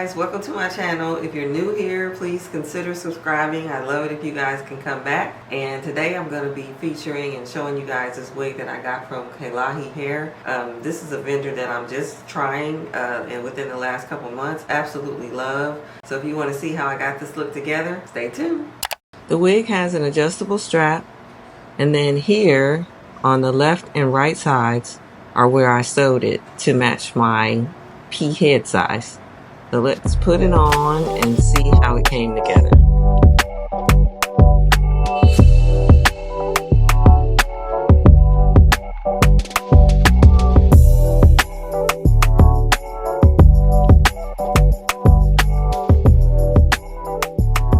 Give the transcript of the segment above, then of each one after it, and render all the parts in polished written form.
guys, welcome to my channel. If you're new here, please consider subscribing. I love it if you guys can come back. And today I'm going to be featuring and showing you guys this wig that I got from Klaiyi Hair. This is a vendor that I'm just trying and within the last couple months absolutely love. So if you want to see how I got this look together, stay tuned. The wig has an adjustable strap, and then here on the left and right sides are where I sewed it to match my pea head size. So let's put it on and see how it came together.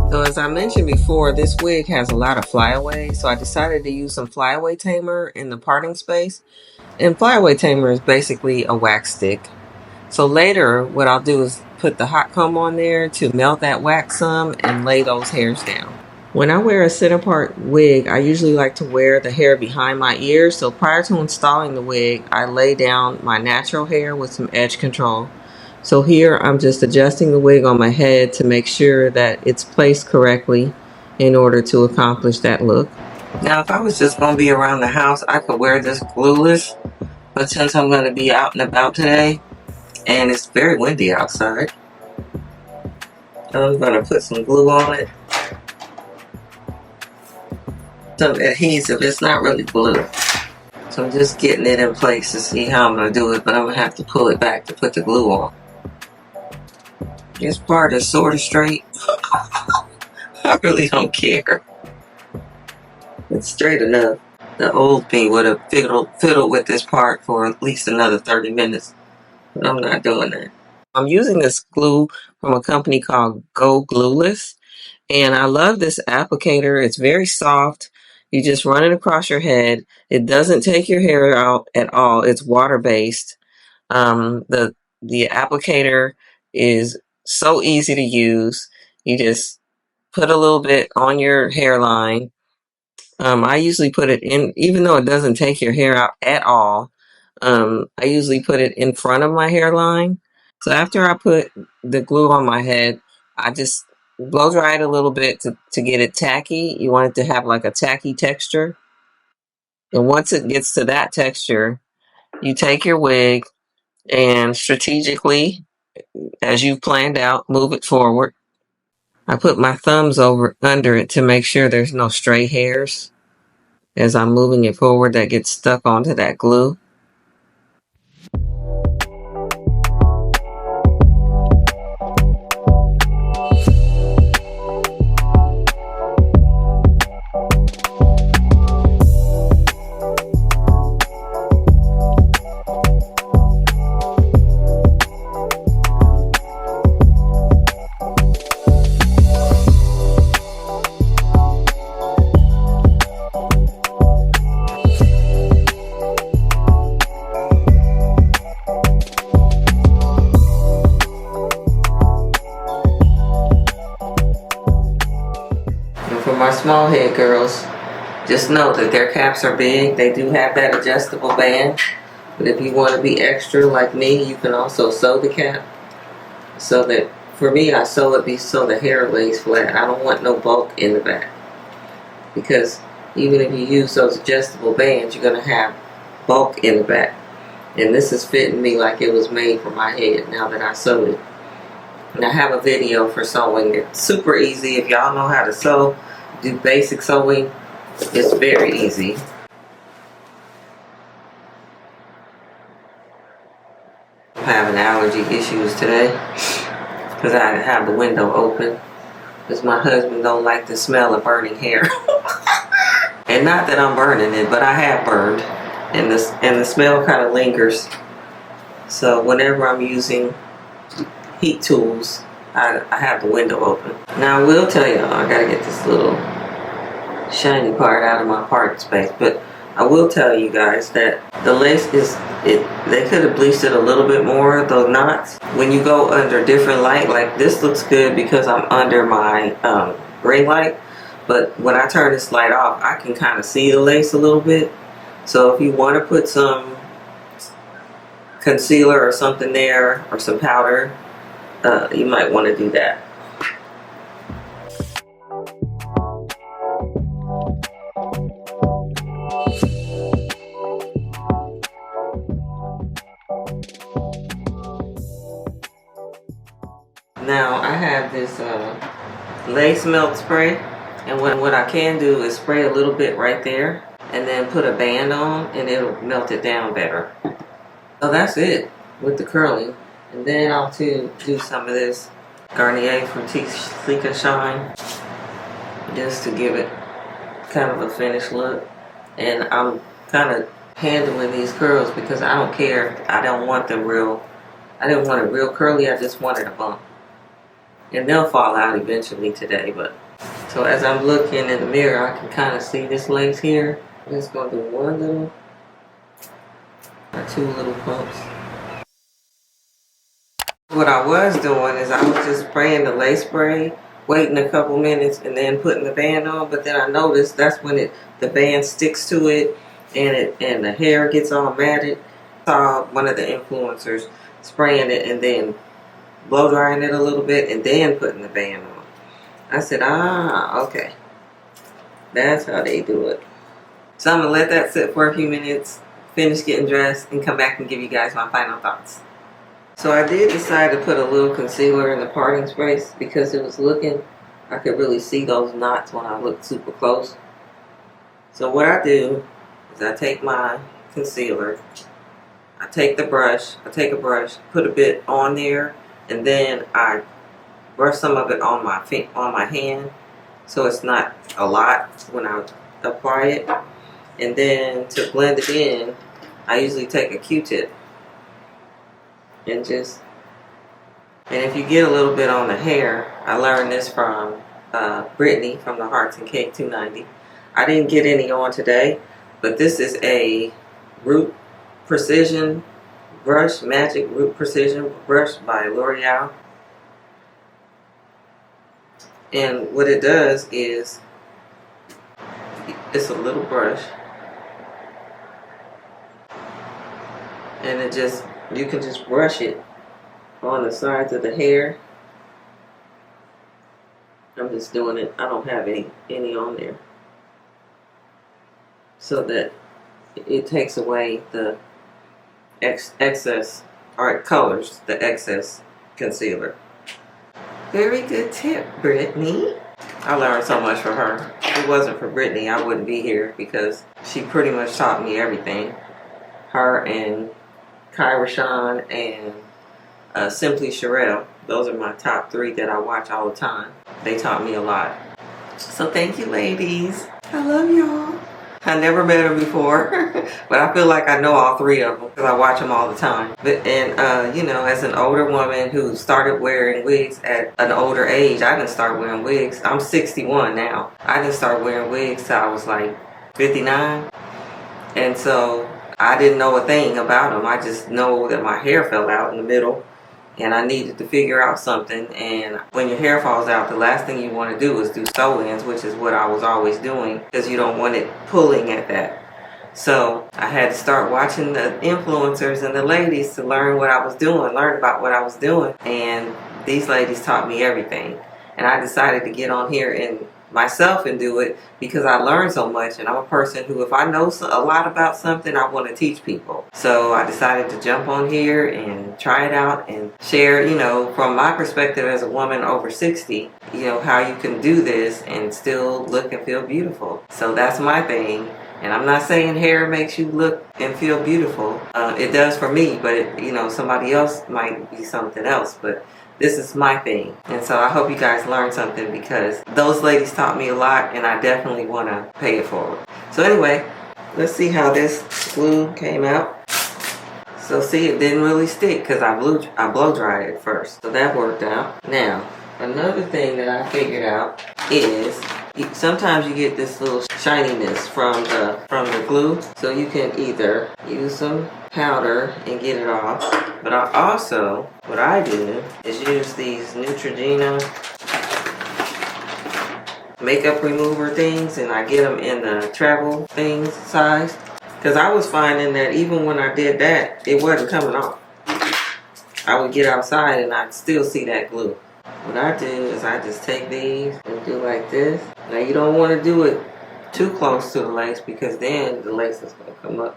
So as I mentioned before, this wig has a lot of flyaway, so I decided to use some Flyaway Tamer in the parting space. And Flyaway Tamer is basically a wax stick. So later, what I'll do is put the hot comb on there to melt that wax some and lay those hairs down. When I wear a center part wig, I usually like to wear the hair behind my ears. So prior to installing the wig, I lay down my natural hair with some edge control. So here I'm just adjusting the wig on my head to make sure that it's placed correctly in order to accomplish that look. Now, if I was just going to be around the house, I could wear this glueless. But since I'm going to be out and about today, and it's very windy outside, I'm going to put some glue on it. Some adhesive. It's not really glue. So I'm just getting it in place to see how I'm going to do it, but I'm going to have to pull it back to put the glue on. This part is sort of straight. I really don't care. It's straight enough. The old me would have fiddled with this part for at least another 30 minutes. But I'm not doing that. I'm using this glue from a company called GoGlueless. And I love this applicator. It's very soft. You just run it across your head. It doesn't take your hair out at all. It's water-based. The applicator is so easy to use. You just put a little bit on your hairline. I usually put it in, even though it doesn't take your hair out at all. I usually put it in front of my hairline. So after I put the glue on my head, I just blow dry it a little bit to get it tacky. You want it to have like a tacky texture. And once it gets to that texture, you take your wig and strategically, as you've planned out, move it forward. I put my thumbs under it to make sure there's no stray hairs as I'm moving it forward that gets stuck onto that glue. For my small head girls, just know that their caps are big. They do have that adjustable band, but if you want to be extra like me, you can also sew the cap. So that, for me, I sew it so the hair lays flat. I don't want no bulk in the back, because even if you use those adjustable bands, you're going to have bulk in the back. And this is fitting me like it was made for my head now that I sewed it. And I have a video for sewing. It's super easy. If y'all know how to sew, do basic sewing, it's very easy. I'm having allergy issues today because I have the window open because my husband don't like the smell of burning hair. And not that I'm burning it, but I have burned, and the smell kind of lingers. So whenever I'm using heat tools, I have the window open. Now I will tell y'all, I gotta get this little shiny part out of my parting space, but I will tell you guys that the lace they could have bleached it a little bit more, those knots. When you go under different light, like this looks good because I'm under my ring light, but when I turn this light off, I can kind of see the lace a little bit. So if you want to put some concealer or something there, or some powder, you might want to do that. Now I have this lace melt spray, and what I can do is spray a little bit right there and then put a band on and it'll melt it down better. So that's it with the curling. And then I'll do some of this Garnier Fructis Sleek and Shine just to give it kind of a finished look. And I'm kind of handling these curls because I don't care. I don't want them real, I didn't want it real curly, I just wanted a bump. And they'll fall out eventually today, but so as I'm looking in the mirror, I can kind of see this lace here. I'm just going to do one little or two little pumps. What I was doing is I was just spraying the lace spray, waiting a couple minutes, and then putting the band on. But then I noticed that's when the band sticks to it, and the hair gets all matted. I saw one of the influencers spraying it and then blow drying it a little bit and then putting the band on. I said, okay, that's how they do it. So I'm gonna let that sit for a few minutes, finish getting dressed, and come back and give you guys my final thoughts. So I did decide to put a little concealer in the parting space because it was looking, I could really see those knots when I looked super close. So what I do is I take my concealer, I take a brush, put a bit on there, and then I brush some of it on my hand, so it's not a lot when I apply it. And then to blend it in, I usually take a Q-tip and if you get a little bit on the hair, I learned this from Brittany from the Hearts and Cake 290. I didn't get any on today, but this is a Root Precision brush, Magic Root Precision brush by L'Oreal. And what it does is, it's a little brush, and you can just brush it on the sides of the hair. I'm just doing it, I don't have any on there, so that it takes away the excess, or it colors the excess concealer. Very good tip, Brittany. I learned so much from her. If it wasn't for Brittany, I wouldn't be here because she pretty much taught me everything. Her and Kyra Sean and Simply Sherelle. Those are my top 3 that I watch all the time. They taught me a lot. So thank you, ladies. I love y'all. I never met her before, but I feel like I know all 3 of them because I watch them all the time. And you know, as an older woman who started wearing wigs at an older age, I didn't start wearing wigs. I'm 61 now. I didn't start wearing wigs till I was like 59. And so I didn't know a thing about them. I just know that my hair fell out in the middle and I needed to figure out something. And when your hair falls out, the last thing you want to do is do sew-ins, which is what I was always doing because you don't want it pulling at that. So I had to start watching the influencers and the ladies to learn what I was doing, learn about what I was doing. And these ladies taught me everything. And I decided to get on here and myself and do it because I learned so much, and I'm a person who, if I know a lot about something, I want to teach people. So I decided to jump on here and try it out and share, you know, from my perspective as a woman over 60, you know, how you can do this and still look and feel beautiful. So that's my thing. And I'm not saying hair makes you look and feel beautiful. It does for me, but it, you know, somebody else might be something else. But this is my thing. And so I hope you guys learned something because those ladies taught me a lot and I definitely want to pay it forward. So anyway, let's see how this glue came out. So see, it didn't really stick because I blow dried it first. So that worked out. Now, another thing that I figured out is sometimes you get this little shininess from the glue. So you can either use some powder and get it off, but I also, what I do is use these Neutrogena makeup remover things, and I get them in the travel things size, because I was finding that even when I did that, it wasn't coming off. I would get outside and I'd still see that glue. What I do is I just take these and do like this. Now you don't want to do it too close to the lace because then the lace is going to come up.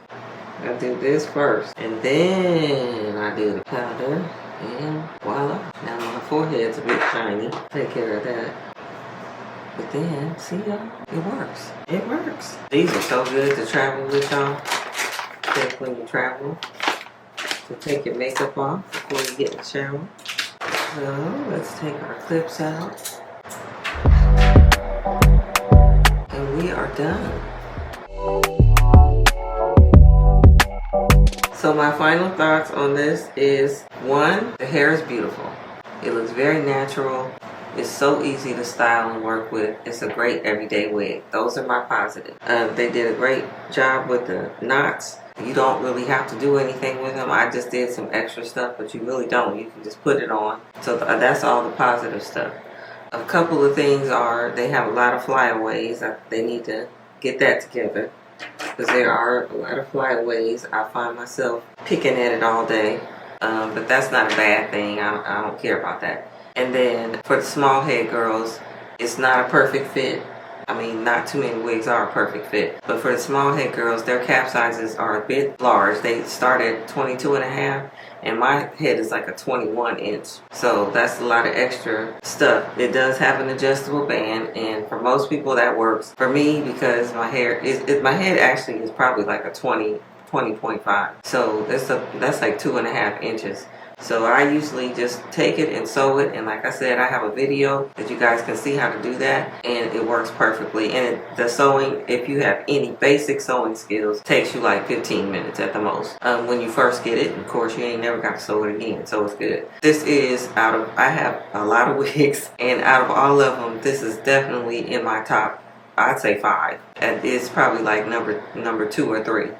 I do this first and then I do the powder and voila. Now my forehead's a bit shiny. Take care of that. But then, see y'all, it works. It works. These are so good to travel with y'all. When you travel. To take your makeup off before you get in the shower. So let's take our clips out. And we are done. So my final thoughts on this is, one, the hair is beautiful. It looks very natural. It's so easy to style and work with. It's a great everyday wig. Those are my positives. They did a great job with the knots. You don't really have to do anything with them. I just did some extra stuff, but you really don't. You can just put it on. So that's all the positive stuff. A couple of things are they have a lot of flyaways. They need to get that together because there are a lot of flyaways. I find myself picking at it all day, but that's not a bad thing. I don't care about that. And then for the small head girls, it's not a perfect fit. I mean, not too many wigs are a perfect fit. But for the small head girls, their cap sizes are a bit large. They start at 22.5, and my head is like a 21 inch. So that's a lot of extra stuff. It does have an adjustable band, and for most people that works. For me, because my hair my head actually is probably like a 20.5. So that's like 2.5 inches. So I usually just take it and sew it, and like I said, I have a video that you guys can see how to do that, and it works perfectly. And the sewing, if you have any basic sewing skills, takes you like 15 minutes at the most. When you first get it, of course, you ain't never got to sew it again, so it's good. This is I have a lot of wigs, and out of all of them, this is definitely in my top, I'd say 5. And it's probably like number 2 or 3.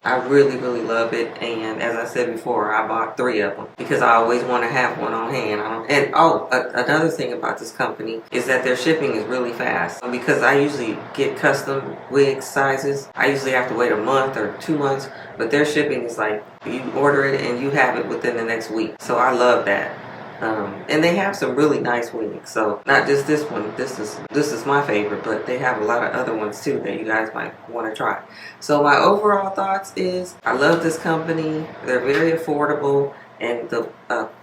I really, really love it, and as I said before, I bought 3 of them because I always want to have one on hand. Another thing about this company is that their shipping is really fast. Because I usually get custom wig sizes, I usually have to wait a month or 2 months, but their shipping is like you order it and you have it within the next week. So I love that. And they have some really nice wigs. So not just this one. This is my favorite, but they have a lot of other ones too that you guys might want to try. So my overall thoughts is I love this company. They're very affordable and the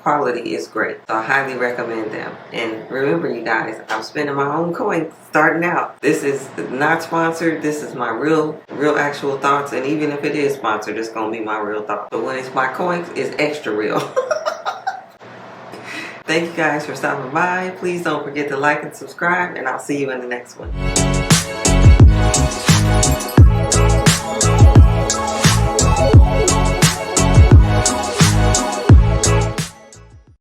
quality is great. So I highly recommend them. And remember, you guys, I'm spending my own coin starting out. This is not sponsored. This is my real actual thoughts. And even if it is sponsored, it's gonna be my real thoughts. But when it's my coins, it's extra real. Thank you guys for stopping by. Please don't forget to like and subscribe, and I'll see you in the next one.